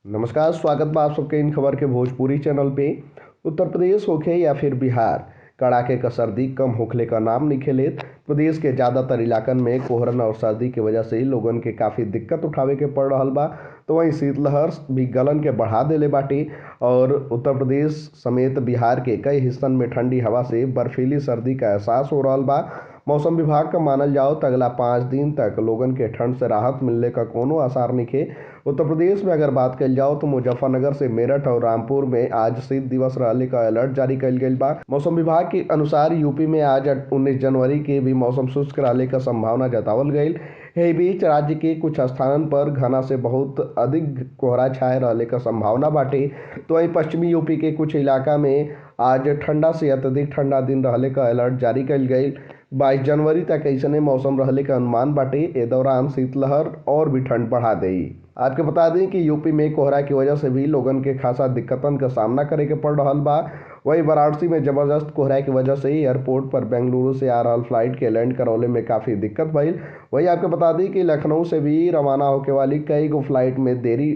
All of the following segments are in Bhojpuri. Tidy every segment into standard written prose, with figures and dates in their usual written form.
नमस्कार, स्वागत बा आप सबके इन खबर के भोजपुरी चैनल पे। उत्तर प्रदेश होखे या फिर बिहार, कड़ाके का सर्दी कम होखले का नाम नहीं लेत। प्रदेश के ज़्यादातर इलाकन में कोहरन और सर्दी की वजह से लोगन के काफ़ी दिक्कत उठावे के पड़ रहल बा। तो वहीं शीतलहर भी गलन के बढ़ा देले बाटे और उत्तर प्रदेश समेत बिहार के कई हिस्सन में ठंडी हवा से बर्फीली सर्दी का एहसास हो रहल बा। मौसम विभाग का मानल जाओ तो अगला 5 दिन तक लोगन के ठंड से राहत मिलने का कोनो आसार नहीं। उत्तर प्रदेश में अगर बात कल जाओ तो मुजफ्फरनगर से मेरठ और रामपुर में आज शीत दिवस रहने का अलर्ट जारी कल गई बा। मौसम विभाग के अनुसार यूपी में आज 19 जनवरी के भी मौसम शुष्क रहने का संभावना जतावल गई। यही बीच राज्य के कुछ स्थानन पर घना से बहुत अधिक कोहरा छाए रहने का संभावना बाटे। तो वहीं पश्चिमी यूपी के कुछ इलाका में आज ठंडा से अत्यधिक ठंडा दिन रहने का अलर्ट जारी कल गई। 22 जनवरी तक ऐसने मौसम रहने का अनुमान बाटे। ए दौरान शीतलहर और भी ठंड बढ़ा देई। आपके बता दें कि यूपी में कोहरा की वजह से भी लोगन के खासा दिक्कतन का सामना करे के पड़ रहा बा। वहीं वाराणसी में जबरदस्त कोहरा की वजह से एयरपोर्ट पर बेंगलुरु से आ रहा फ्लाइट के लैंड करौले में काफ़ी दिक्कत भइल। वहीं आपको बता दें कि लखनऊ से भी रवाना होके वाली कई गो फ्लाइट में देरी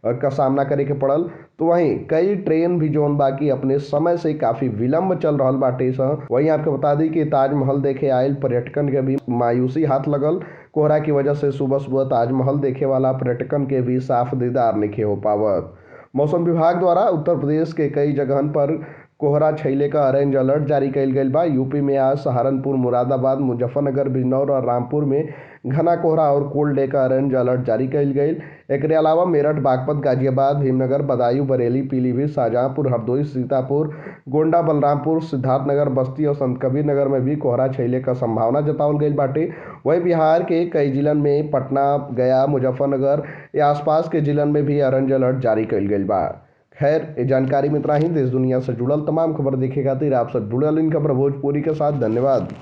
का सामना करे के पड़ल। तो वहीं कई ट्रेन भी जोन बाकी अपने समय से काफ़ी विलम्ब चल रहा बाटे। वहीं आपको बता दी कि ताजमहल देखे आयल पर्यटकन के भी मायूसी हाथ लगल। कोहरा की वजह से सुबह सुबह ताजमहल देखे वाला पर्यटकन के भी साफ दीदार नहीं हो पावत। मौसम विभाग द्वारा उत्तर प्रदेश के कई जगहन पर कोहरा छैले का ऑरेंज अलर्ट जारी कल गई बा। यूपी में आज सहारनपुर, मुरादाबाद, मुजफ्फरनगर, बिजनौर और रामपुर में घना कोहरा और कोल्ड डे का ऑरेंज अलर्ट जारी कल गई। एक अलावा मेरठ, बागपत, गाजियाबाद, भीमनगर, बदायूं, बरेली, पीलीभीत, शाहजहांपुर, हरदोई, सीतापुर, गोंडा, बलरामपुर, सिद्धार्थनगर, बस्ती और संत कबीर नगर में भी कोहरा छैले का संभावना जतावल गई बाटे। वहीं बिहार के कई जिलन में पटना, गया, मुजफ्फरनगर या आसपास के जिलन में भी ऑरेंज अलर्ट जारी कल गई बा। खैर, ये जानकारी में इतना ही। देश दुनिया से जुड़ल तमाम खबर देखे खातिर आप सब जुड़ल इन खबर भोजपुरी के साथ। धन्यवाद।